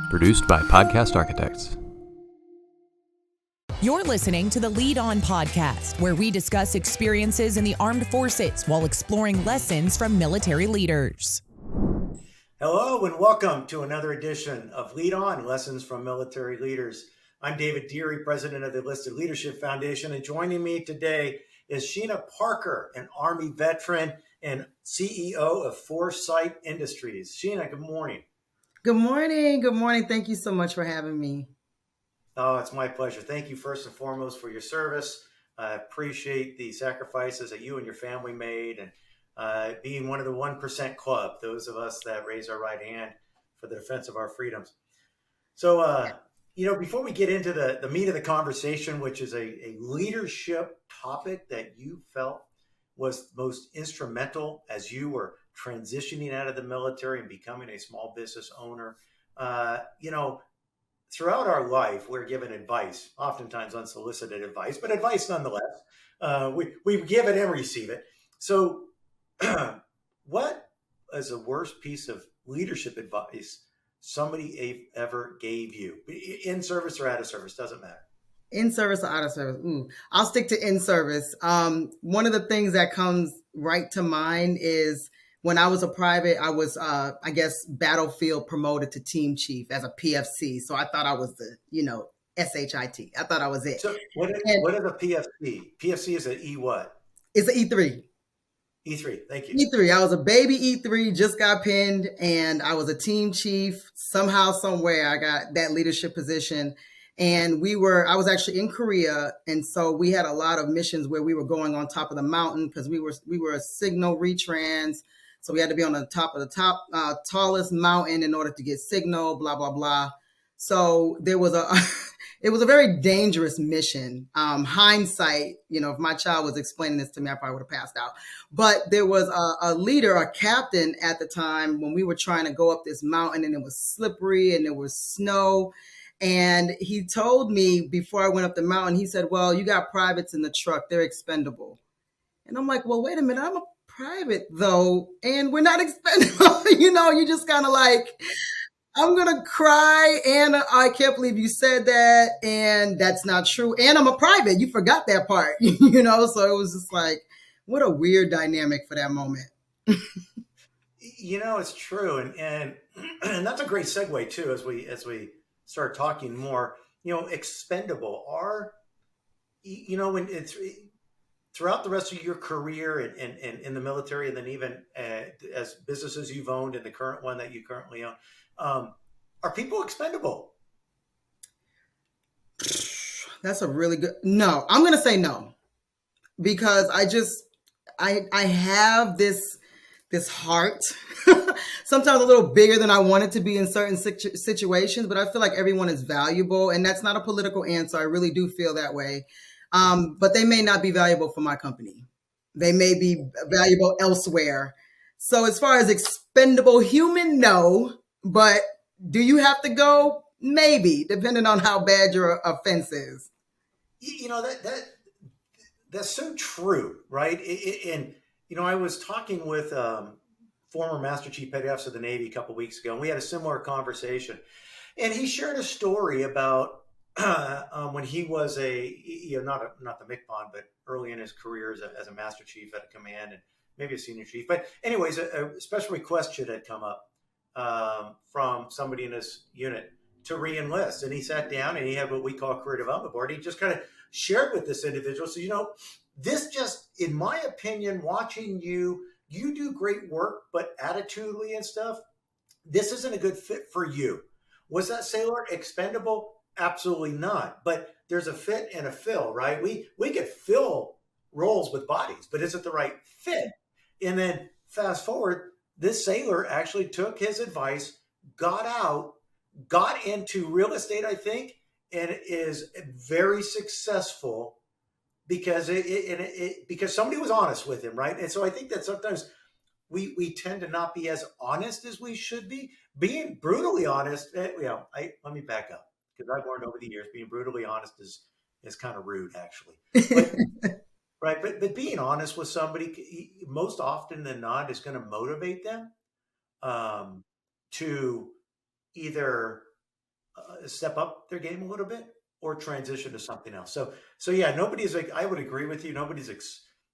Produced by Podcast Architects. You're listening to the Lead On podcast, where we discuss experiences in the armed forces while exploring lessons from military leaders. Hello and welcome to another edition of Lead On, Lessons from Military Leaders. I'm David Deary, president of the Enlisted Leadership Foundation, and joining me today is Sheena Parker, an Army veteran and CEO of Foresight Industries. Sheena, good morning. Good morning. Good morning. Thank you so much for having me. Oh, it's my pleasure. Thank you first and foremost for your service. I appreciate the sacrifices that you and your family made, and being one of the 1% club, those of us that raise our right hand for the defense of our freedoms. So, before we get into the meat of the conversation, which is a leadership topic that you felt was most instrumental as you were transitioning out of the military and becoming a small business owner, throughout our life, we're given advice, oftentimes unsolicited advice, but advice nonetheless. We give it and receive it. So what is the worst piece of leadership advice somebody ever gave you? In service or out of service, doesn't matter. In service or out of service? I'll stick to in service. One of the things that comes right to mind is when I was a private, I was, battlefield promoted to team chief as a PFC. So I thought I was the, SHIT. I thought I was it. So what is a PFC? PFC is an E what? It's an E3. E3, thank you. E3. I was a baby E3, just got pinned, and I was a team chief. Somehow, somewhere, I got that leadership position. And I was actually in Korea. And so we had a lot of missions where we were going on top of the mountain because we were a signal retrans. So we had to be on the top of the tallest mountain in order to get signal, blah, blah, blah. So there was it was a very dangerous mission. Hindsight, if my child was explaining this to me, I probably would have passed out. But there was a leader, a captain at the time when we were trying to go up this mountain, and it was slippery and there was snow. And he told me before I went up the mountain, he said, well, you got privates in the truck. They're expendable. And I'm like, well, wait a minute. I'm a private though, and we're not expendable. You just kind of like, I'm going to cry. And I can't believe you said that. And that's not true. And I'm a private. You forgot that part, So it was just like, what a weird dynamic for that moment. It's true. And that's a great segue too, as we start talking more, expendable are, when it's throughout the rest of your career and in the military, and then even as businesses you've owned and the current one that you currently own, are people expendable? That's a really good, no, I'm going to say no, because I have this heart, sometimes a little bigger than I want it to be in certain situations, but I feel like everyone is valuable, and that's not a political answer. I really do feel that way. But they may not be valuable for my company. They may be valuable elsewhere. So as far as expendable human, no, but do you have to go? Maybe, depending on how bad your offense is. That's so true, right? I was talking with former Master Chief Petty Officer of the Navy a couple of weeks ago, and we had a similar conversation. And he shared a story about when he was not the MCPON, but early in his career as a Master Chief at a command and maybe a Senior Chief. But anyways, a special request should have come up from somebody in his unit to re-enlist. And he sat down and he had what we call a career development board. He just kind of shared with this individual. So, this just, in my opinion, watching you do great work, but attitudinally and stuff, this isn't a good fit for you. Was that sailor expendable? Absolutely not. But there's a fit and a fill, right? We could fill roles with bodies, but is it the right fit? And then fast forward, this sailor actually took his advice, got out, got into real estate, I think, and is very successful because because somebody was honest with him, right? And so I think that sometimes we tend to not be as honest as we should be. Being brutally honest, let me back up, because I've learned over the years being brutally honest is kind of rude, actually. But, right, but being honest with somebody most often than not is going to motivate them to either step up their game a little bit or transition to something else. So yeah, nobody's like, I would agree with you. Nobody's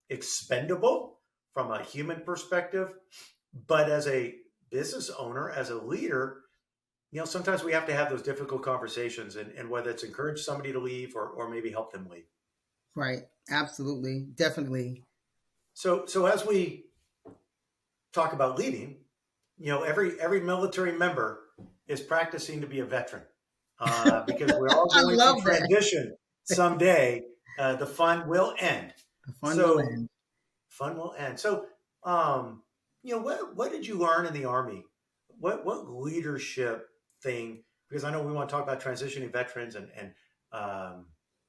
expendable from a human perspective, but as a business owner, as a leader, sometimes we have to have those difficult conversations, and whether it's encourage somebody to leave or maybe help them leave. Right. Absolutely. Definitely. So as we talk about leading, every military member is practicing to be a veteran, because we're all I going love to that. transition someday. The fun will end. The fun will So end. fun will end. So, what did you learn in the Army? What leadership thing? Because I know we want to talk about transitioning veterans, and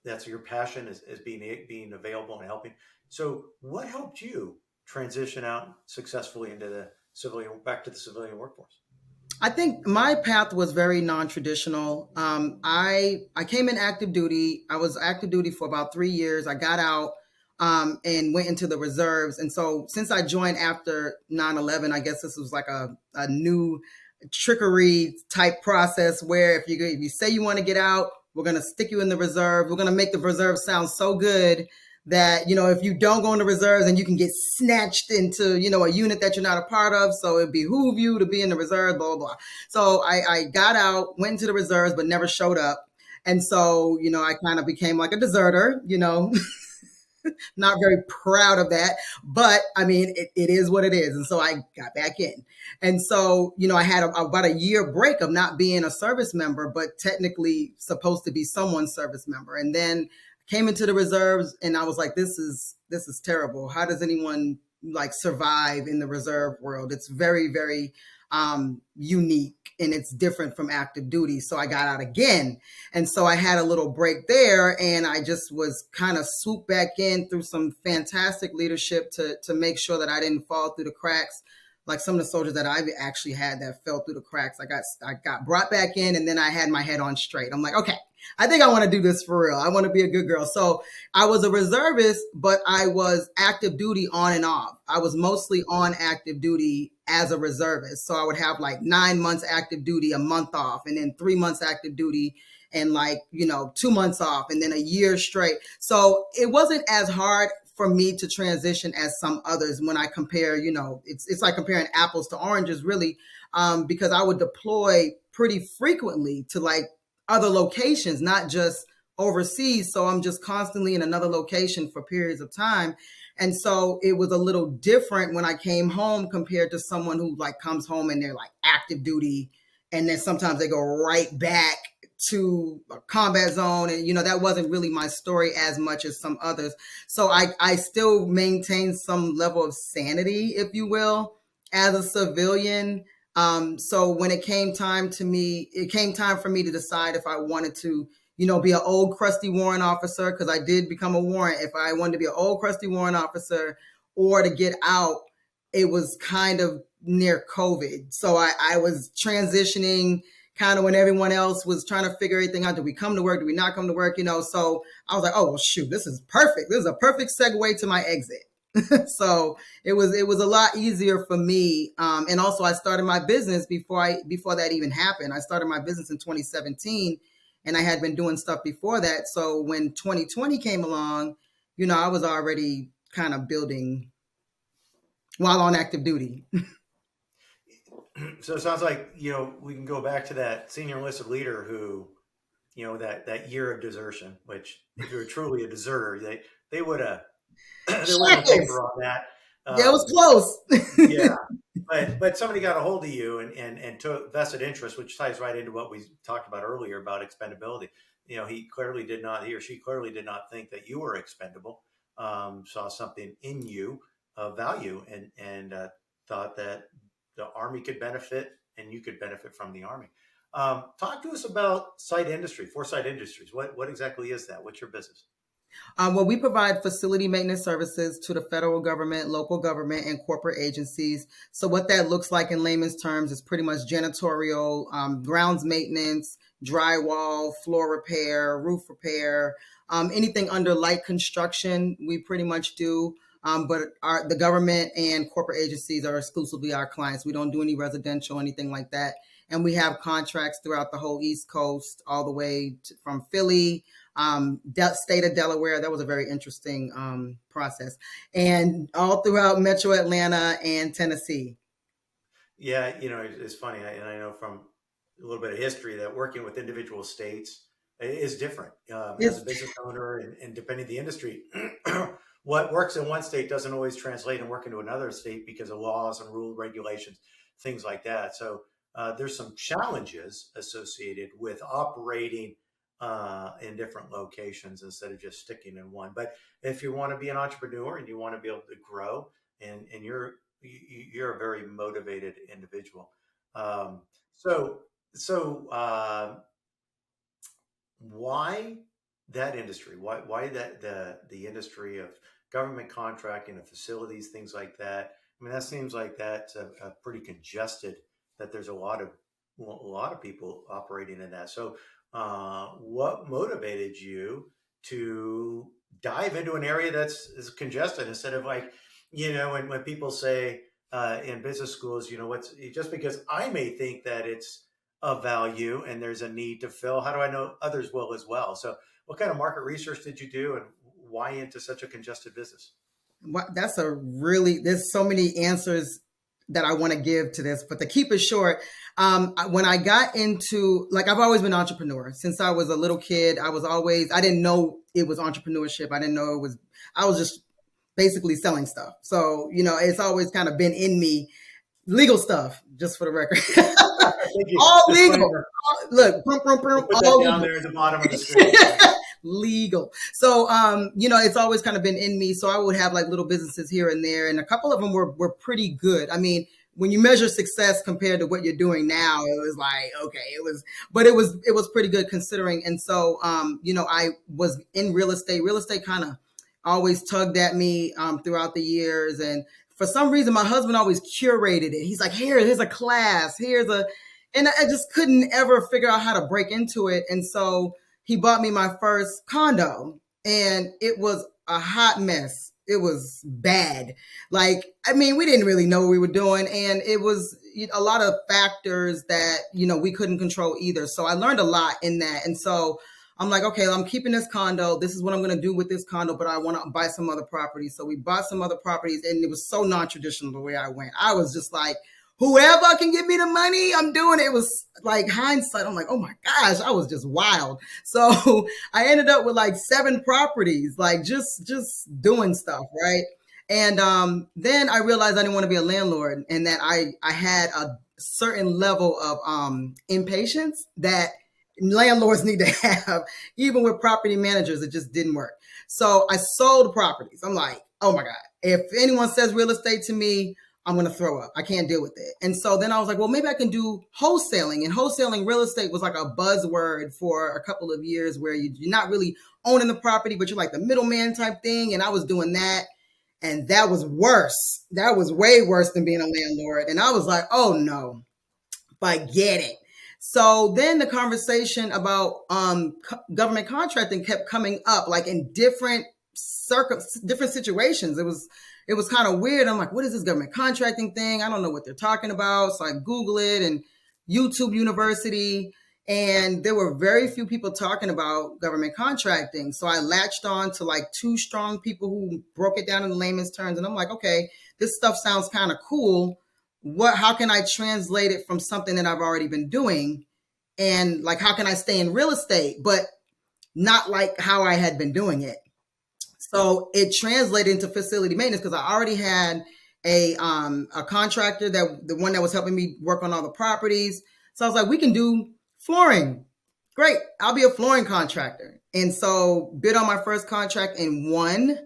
that's your passion is being available and helping. So, what helped you transition out successfully into back to the civilian workforce? I think my path was very non-traditional. I came in active duty. I was active duty for about 3 years. I got out and went into the reserves. And so since I joined after 9/11, I guess this was like a new trickery type process where if you say you want to get out, we're going to stick you in the reserve. We're going to make the reserve sound so good that, if you don't go into reserves and you can get snatched into, a unit that you're not a part of. So it behoove you to be in the reserve, blah, blah, blah. So I got out, went into the reserves, but never showed up. And so, I kind of became like a deserter, not very proud of that, but I mean, it is what it is. And so I got back in. And so, I had about a year break of not being a service member, but technically supposed to be someone's service member. And then came into the reserves and I was like, this is terrible. How does anyone like survive in the reserve world? It's very, very unique and it's different from active duty. So I got out again. And so I had a little break there and I just was kind of swooped back in through some fantastic leadership to make sure that I didn't fall through the cracks. Like some of the soldiers that I've actually had that fell through the cracks. I got brought back in and then I had my head on straight. I'm like, okay, I think I want to do this for real. I want to be a good girl. So I was a reservist, but I was active duty on and off. I was mostly on active duty as a reservist. So I would have like 9 months active duty, a month off, and then 3 months active duty and 2 months off and then a year straight. So it wasn't as hard for me to transition as some others when I compare, it's like comparing apples to oranges really, because I would deploy pretty frequently to like other locations, not just overseas. So I'm just constantly in another location for periods of time. And so it was a little different when I came home compared to someone who like comes home and they're like active duty. And then sometimes they go right back to a combat zone. And, that wasn't really my story as much as some others. So I still maintain some level of sanity, if you will, as a civilian. So when it came time for me to decide if I wanted to, be an old crusty warrant officer, because I did become a warrant. If I wanted to be an old crusty warrant officer or to get out, it was kind of near COVID. So I was transitioning kind of when everyone else was trying to figure everything out. Do we come to work? Do we not come to work? So I was like, oh, well, shoot, this is perfect. This is a perfect segue to my exit. So it was a lot easier for me. And also I started my business before that even happened. I started my business in 2017 and I had been doing stuff before that. So when 2020 came along, I was already kind of building while on active duty. So it sounds like, we can go back to that senior enlisted leader who, that year of desertion, which if you were truly a deserter, they would have, there was a paper on that. Yeah, it was close. Yeah. But somebody got a hold of you and took vested interest, which ties right into what we talked about earlier about expendability. He or she clearly did not think that you were expendable, saw something in you of value and thought that the Army could benefit and you could benefit from the Army. Talk to us about Foresight Industries. What exactly is that? What's your business? Well, we provide facility maintenance services to the federal government, local government, and corporate agencies. So what that looks like in layman's terms is pretty much janitorial, grounds maintenance, drywall, floor repair, roof repair, anything under light construction, we pretty much do. But the government and corporate agencies are exclusively our clients. We don't do any residential, anything like that. and we have contracts throughout the whole East Coast, all the way from Philly, state of Delaware. That was a very interesting process, and all throughout Metro Atlanta and Tennessee. Yeah, it's funny, and I know from a little bit of history that working with individual states is different. As a business owner, and depending on the industry, what works in one state doesn't always translate and work into another state because of laws and rule regulations, things like that. So there's some challenges associated with operating in different locations instead of just sticking in one. But if you want to be an entrepreneur and you want to be able to grow, and you're a very motivated individual. So why that industry? Why that the industry of government contracting and facilities, things like that? I mean, that seems like that's a pretty congested. That there's a lot of people operating in that. So, what motivated you to dive into an area is congested instead of like, when people say in business schools, what's just because I may think that it's of value and there's a need to fill, how do I know others will as well? So what kind of market research did you do, and why into such a congested business? There's so many answers that I want to give to this, but to keep it short, when I got into, I've always been an entrepreneur since I was a little kid. I didn't know it was entrepreneurship. I didn't know I was just basically selling stuff. So, it's always kind of been in me. Legal stuff, just for the record. All legal. Look, put that down there at the bottom of the screen. Legal. So, it's always kind of been in me. So I would have little businesses here and there, and a couple of them were pretty good. I mean, when you measure success compared to what you're doing now, it was okay, it was pretty good considering. And so, I was in real estate. Real estate kind of always tugged at me throughout the years, and for some reason, my husband always curated it. He's like, here's a class, and I just couldn't ever figure out how to break into it. And so he bought me my first condo, and it was a hot mess. It was bad. We didn't really know what we were doing. And it was a lot of factors that, we couldn't control either. So I learned a lot in that. And so I'm like, okay, I'm keeping this condo. This is what I'm going to do with this condo, but I want to buy some other properties. So we bought some other properties, and it was so non-traditional the way I went. I was just like, whoever can give me the money, I'm doing it. It was like hindsight. I'm like, oh my gosh, I was just wild. So I ended up with 7 properties, just doing stuff, right? And then I realized I didn't want to be a landlord, and that I had a certain level of impatience that landlords need to have. Even with property managers, it just didn't work. So I sold properties. I'm like, oh my God, if anyone says real estate to me, I'm going to throw up. I can't deal with it. And so then I was like, well, maybe I can do wholesaling. And wholesaling real estate was like a buzzword for a couple of years, where you're not really owning the property, but you're like the middleman type thing. And I was doing that. And that was worse. That was way worse than being a landlord. And I was like, oh no, forget it. So then the conversation about government contracting kept coming up, in different situations. It was kind of weird. I'm like, what is this government contracting thing? I don't know what they're talking about. So I Google it, and YouTube University, and there were very few people talking about government contracting. So I latched on to 2 strong people who broke it down in layman's terms. And I'm like, okay, this stuff sounds kind of cool. How can I translate it from something that I've already been doing? And how can I stay in real estate, but not like how I had been doing it? So it translated into facility maintenance, because I already had a contractor, the one that was helping me work on all the properties. So I was like, we can do flooring. Great. I'll be a flooring contractor. And so bid on my first contract and won.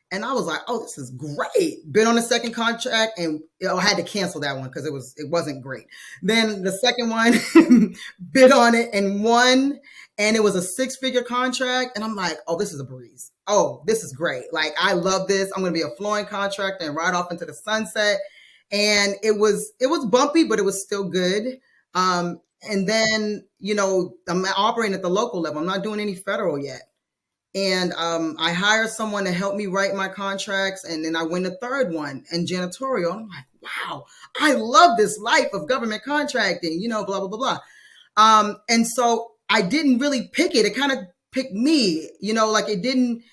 And I was like, oh, this is great. Bid on the second contract, and I had to cancel that one because it wasn't great. Then the second one, bid on it and won. And it was a 6-figure contract. And I'm like, oh, this is a breeze. Oh, this is great. I love this. I'm going to be a flooring contractor and ride off into the sunset. And it was bumpy, but it was still good. And then, I'm operating at the local level. I'm not doing any federal yet. And I hired someone to help me write my contracts. And then I win the third one in janitorial. And I'm like, wow, I love this life of government contracting, blah, blah, blah, blah. And so I didn't really pick it. It kind of picked me, like I didn't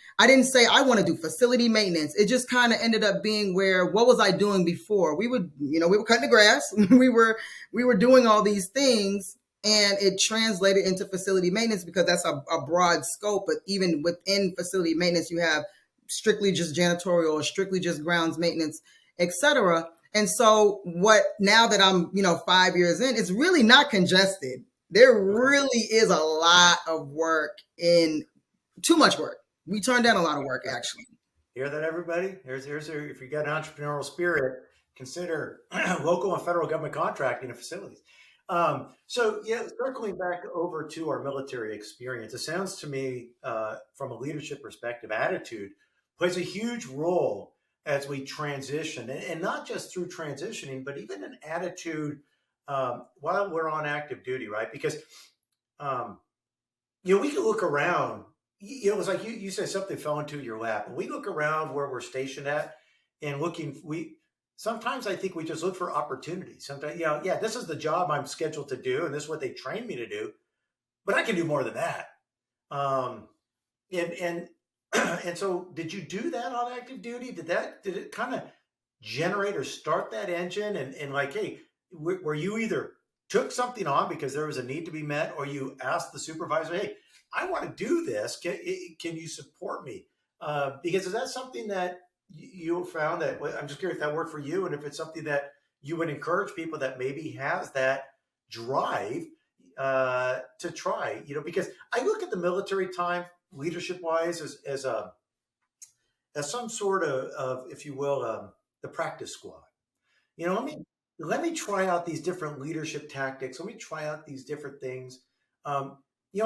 say I want to do facility maintenance. It just kind of ended up being where, what was I doing before? We were cutting the grass. we were doing all these things, and it translated into facility maintenance because that's a broad scope. But even within facility maintenance, you have strictly just janitorial or strictly just grounds maintenance, etc. And so now that I'm, 5 years in, it's really not congested. There really is a lot of work too much work. We turned down a lot of work, actually. Hear that, everybody? If you got an entrepreneurial spirit, consider local and federal government contracting and facilities. Circling back over to our military experience, it sounds to me, from a leadership perspective, attitude plays a huge role as we transition, and not just through transitioning, but even an attitude while we're on active duty, right? Because we can look around. It was like you said, something fell into your lap, and we look around where we're stationed at, and sometimes I think we just look for opportunities. Sometimes, this is the job I'm scheduled to do, and this is what they trained me to do, but I can do more than that. And so, did you do that on active duty? Did it kind of generate or start that engine? And like, hey, where you either took something on because there was a need to be met, or you asked the supervisor, hey, I want to do this. Can you support me? Because is that something that you found that, I'm just curious if that worked for you, and if it's something that you would encourage people that maybe has that drive to try, because I look at the military time leadership wise as some sort of, if you will, the practice squad. Let me try out these different leadership tactics. Let me try out these different things. In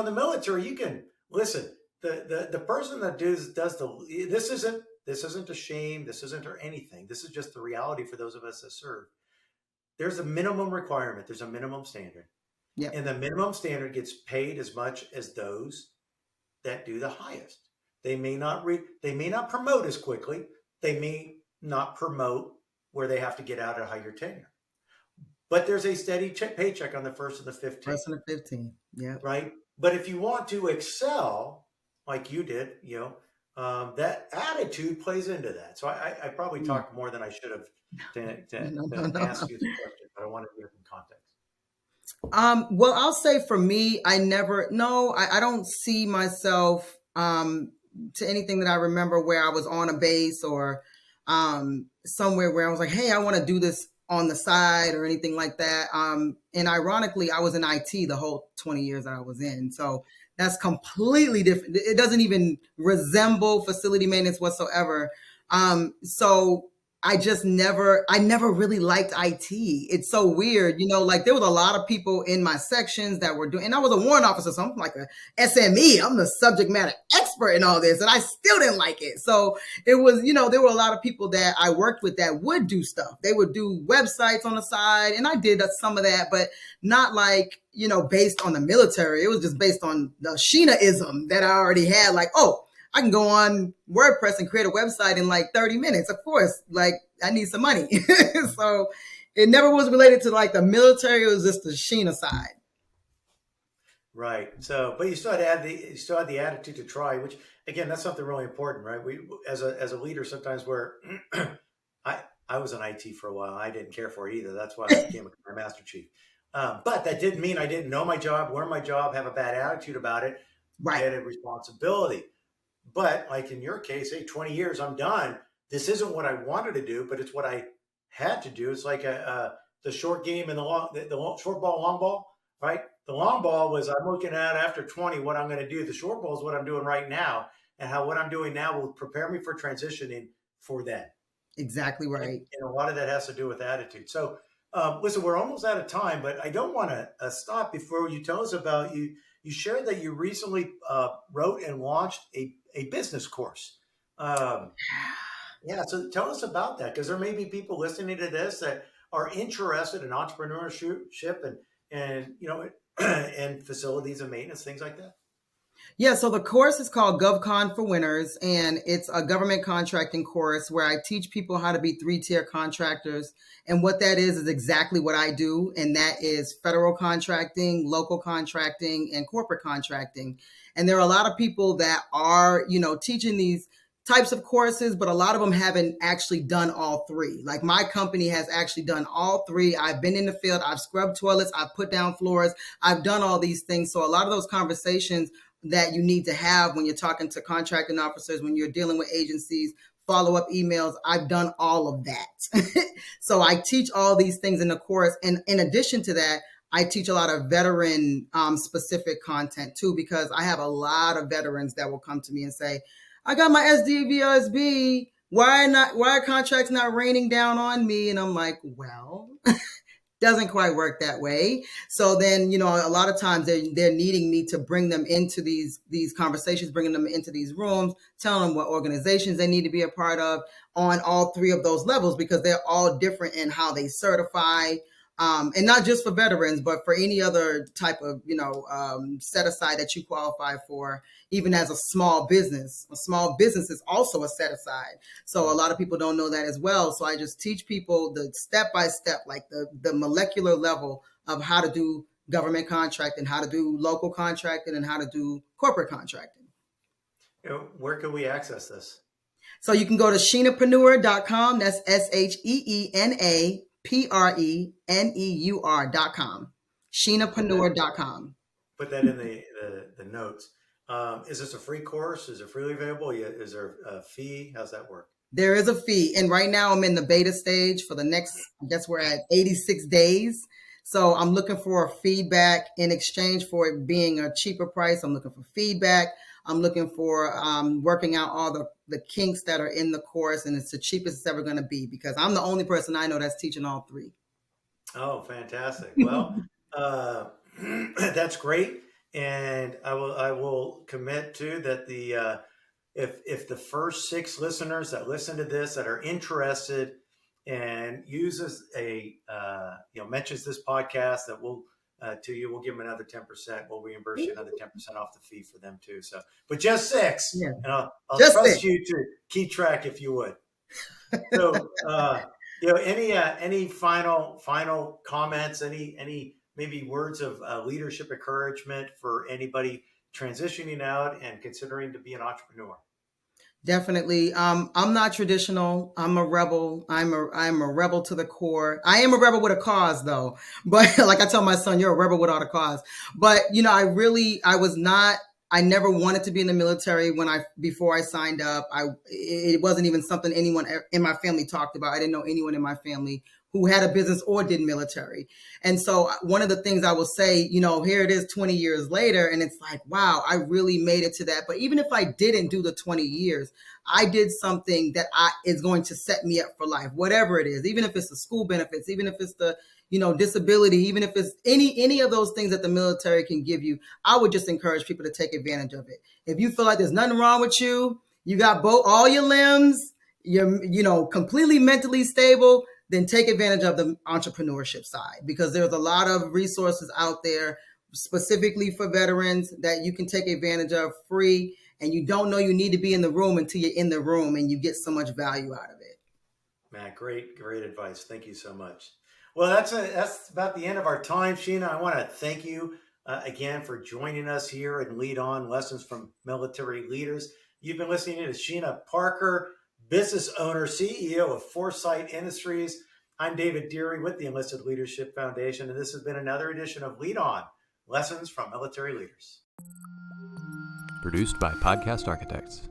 the military, you can listen. The person that does this isn't a shame. This isn't or anything. This is just the reality for those of us that serve. There's a minimum requirement. There's a minimum standard. Yeah. And the minimum standard gets paid as much as those that do the highest. They may not promote as quickly. They may not promote where they have to get out at higher tenure. But there's a steady paycheck on the first and the 15th. First and the 15th, yeah. Right. But if you want to excel, like you did, that attitude plays into that. So I probably talked more than I should have to ask you the question, but I wanted to give some context. Well, I'll say for me, I don't see myself to anything that I remember where I was on a base or somewhere where I was like, hey, I want to do this on the side or anything like that. And ironically, I was in IT the whole 20 years that I was in. So that's completely different. It doesn't even resemble facility maintenance whatsoever. So I never really liked IT. It's so weird. Like there was a lot of people in my sections that were doing, and I was a warrant officer, so I'm like a SME. I'm the subject matter expert in all this, and I still didn't like it. So it was, there were a lot of people that I worked with that would do stuff. They would do websites on the side, and I did some of that, but not like, based on the military. It was just based on the Sheena-ism that I already had. Like, oh, I can go on WordPress and create a website in like 30 minutes. Of course, like I need some money. So it never was related to like the military. It was just the Sheena side. Right. So, but you still had the attitude to try, which again, that's something really important, right? We, as a leader, sometimes I was in IT for a while. I didn't care for it either. That's why I became a career master chief. But that didn't mean I didn't know my job, learn my job, have a bad attitude about it. Right. I had a responsibility. But like in your case, hey, 20 years, I'm done. This isn't what I wanted to do, but it's what I had to do. It's like the short game and the short ball, long ball, right? The long ball was I'm looking at after 20 what I'm going to do. The short ball is what I'm doing right now, and how what I'm doing now will prepare me for transitioning for then. Exactly right. And a lot of that has to do with attitude. So listen, we're almost out of time, but I don't want to stop before you tell us about you. You shared that you recently wrote and launched a business course. So tell us about that, because there may be people listening to this that are interested in entrepreneurship and and facilities and maintenance, things like that. Yeah, so the course is called GovCon for Winners, and it's a government contracting course where I teach people how to be three-tier contractors. And what that is exactly what I do, and that is federal contracting, local contracting, and corporate contracting. And there are a lot of people that are, teaching these types of courses, but a lot of them haven't actually done all three. Like my company has actually done all three. I've been in the field, I've scrubbed toilets, I've put down floors, I've done all these things. So a lot of those conversations that you need to have when you're talking to contracting officers, when you're dealing with agencies, follow-up emails, I've done all of that. So I teach all these things in the course. And in addition to that, I teach a lot of veteran specific content too, because I have a lot of veterans that will come to me and say, I got my SDVSB. Why are contracts not raining down on me? And I'm like, well, doesn't quite work that way. So then, a lot of times they're needing me to bring them into these conversations, bringing them into these rooms, telling them what organizations they need to be a part of on all three of those levels, because they're all different in how they certify. And not just for veterans, but for any other type of, set aside that you qualify for, even as a small business. A small business is also a set aside. So a lot of people don't know that as well. So I just teach people the step-by-step, like the molecular level of how to do government contracting, how to do local contracting, and how to do corporate contracting. Where can we access this? So you can go to sheenapreneur.com. That's SHEENAPRENEUR.com. sheenapreneur.com. Put that in the notes. Is this a free course? Is it freely available? Is there a fee? How's that work? There is a fee. And right now I'm in the beta stage for the next, I guess we're at 86 days. So I'm looking for feedback in exchange for it being a cheaper price. I'm looking for feedback. I'm looking for working out all the kinks that are in the course. And it's the cheapest it's ever going to be, because I'm the only person I know that's teaching all three. Oh, fantastic. Well, that's great. And I will commit to that if the first 6 listeners that listen to this that are interested and uses mentions this podcast, that we'll give them another 10%. We'll reimburse you another 10% off the fee for them too. So, but just 6, Yeah. and I'll Just trust 6. you to keep track if you would. So, any final comments? Any maybe words of leadership encouragement for anybody transitioning out and considering to be an entrepreneur? Definitely. I'm not traditional. I'm a rebel. I'm a rebel to the core. I am a rebel with a cause though. But like I tell my son, you're a rebel without a cause. But I never wanted to be in the military before I signed up. It wasn't even something anyone in my family talked about. I didn't know anyone in my family who had a business or did military. And so one of the things I will say, here it is 20 years later, and it's like, wow, I really made it to that. But even if I didn't do the 20 years, I did something that is going to set me up for life, whatever it is, even if it's the school benefits, even if it's the, disability, even if it's any of those things that the military can give you. I would just encourage people to take advantage of it. If you feel like there's nothing wrong with you, you got all your limbs, you're, completely mentally stable, then take advantage of the entrepreneurship side, because there's a lot of resources out there specifically for veterans that you can take advantage of free. And you don't know you need to be in the room until you're in the room and you get so much value out of it. Matt, great advice. Thank you so much. Well, that's about the end of our time, Sheena. I want to thank you again for joining us here and Lead On Lessons from Military Leaders. You've been listening to Sheena Parker, business owner, CEO of Foresight Industries. I'm David Deary with the Enlisted Leadership Foundation, and this has been another edition of Lead On Lessons from Military Leaders. Produced by Podcast Architects.